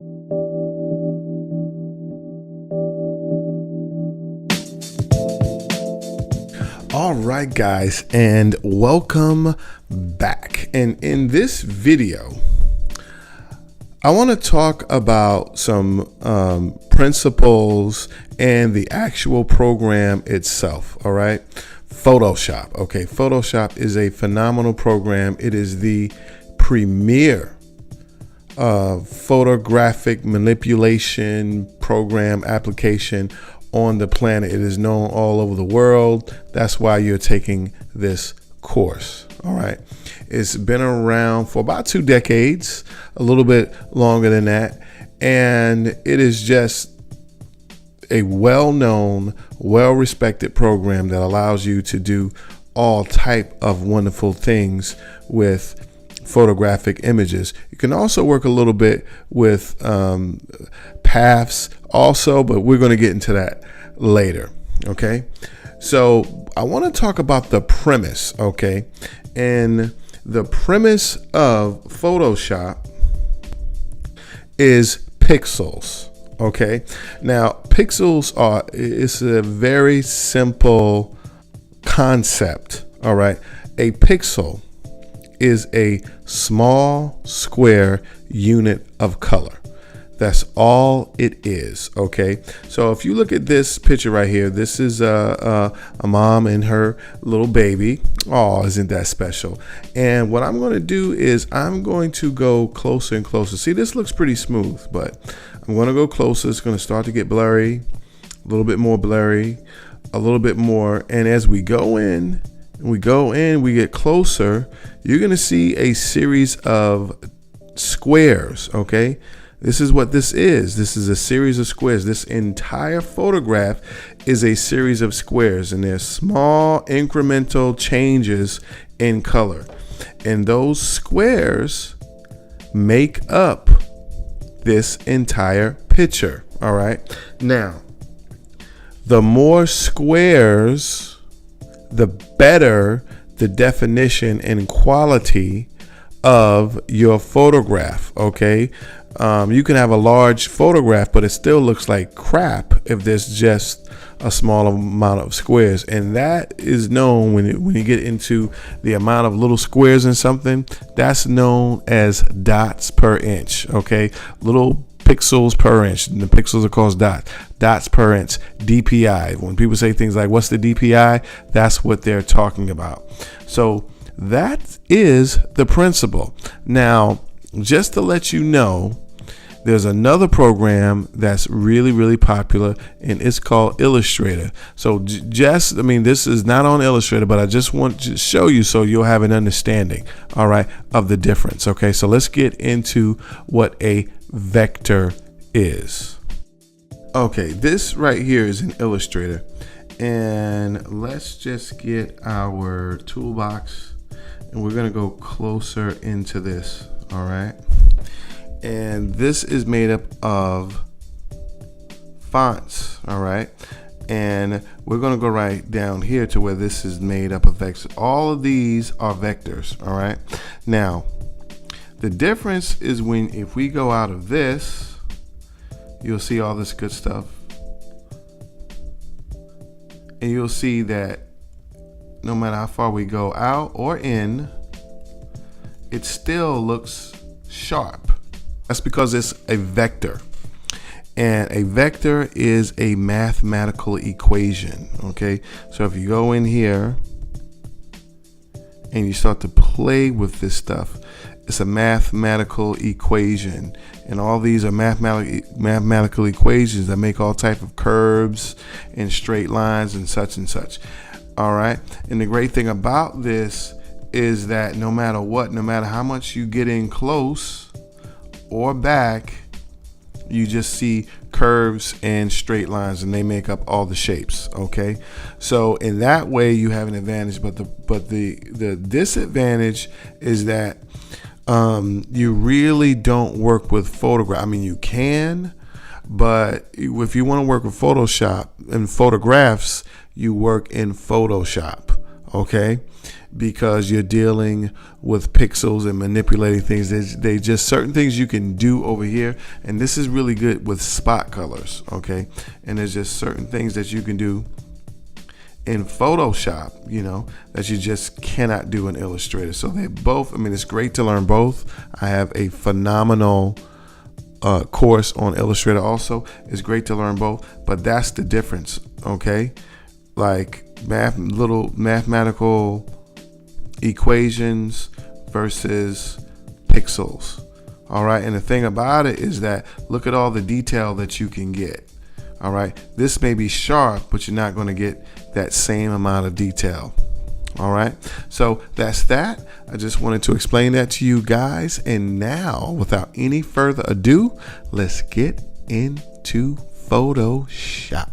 All right, guys, and welcome back. And in this video, I want to talk about some principles and the actual program itself. All right. Photoshop. Okay. Photoshop is a phenomenal program. It is the premier photographic manipulation program application on the planet. It is known all over the world. That's why you're taking this course. All right. It's been around for about 2 decades, a little bit longer than that. And it is just a well-known, well-respected program that allows you to do all type of wonderful things with photographic images. You can also work a little bit with paths also, but we're going to get into that later. Okay. So I want to talk about the premise. Okay. And the premise of Photoshop is pixels. Okay. Now pixels it's a very simple concept. All right. A pixel is a small square unit of color. That's all it is. Okay. So if you look at this picture right here, this is a mom and her little baby. Oh, isn't that special? And what I'm going to do is I'm going to go closer and closer. See, this looks pretty smooth, but I'm going to go closer. It's going to start to get blurry, a little bit more blurry, a little bit more. And as we go in, we get closer, you're going to see a series of squares. Okay. This is what this is. This is a series of squares. This entire photograph is a series of squares, and there's small incremental changes in color. And those squares make up this entire picture. All right. Now, the more squares, the better the definition and quality of your photograph. Okay. You can have a large photograph, but it still looks like crap if there's just a small amount of squares. And that is known when you get into the amount of little squares in something, that's known as dots per inch. Okay. Little pixels per inch. And the pixels are called dots per inch, DPI. When people say things like, what's the DPI? That's what they're talking about. So that is the principle. Now, just to let you know, there's another program that's really, really popular, and it's called Illustrator. So this is not on Illustrator, but I just want to show you so you'll have an understanding, all right, of the difference. Okay, so let's get into what a vector is. Okay, this right here is an Illustrator, and let's just get our toolbox, and we're gonna go closer into this. All right. And this is made up of fonts. All right. And we're going to go right down here to where this is made up of vectors. All of these are vectors. All right. Now, the difference is if we go out of this, you'll see all this good stuff. And you'll see that no matter how far we go out or in, it still looks sharp. That's because it's a vector. And a vector is a mathematical equation. Okay. So if you go in here and you start to play with this stuff, it's a mathematical equation. And all these are mathematical equations that make all type of curves and straight lines and such and such. All right. And the great thing about this is that no matter what, no matter how much you get in close or back, you just see curves and straight lines, and they make up all the shapes. Okay, so in that way you have an advantage, but the disadvantage is that you really don't work with photograph. I mean, you can, but if you want to work with Photoshop and photographs, you work in Photoshop. okay? Because you're dealing with pixels and manipulating things. They just certain things you can do over here, and this is really good with spot colors, okay? And there's just certain things that you can do in Photoshop, you know, that you just cannot do in Illustrator. So they both, I mean, it's great to learn both. I have a phenomenal course on Illustrator also. It's great to learn both, but that's the difference, okay? Like little mathematical equations versus pixels. All right, and the thing about it is that look at all the detail that you can get. All right, this may be sharp, but you're not going to get that same amount of detail. All right, so that's that. I just wanted to explain that to you guys, and now without any further ado, let's get into Photoshop.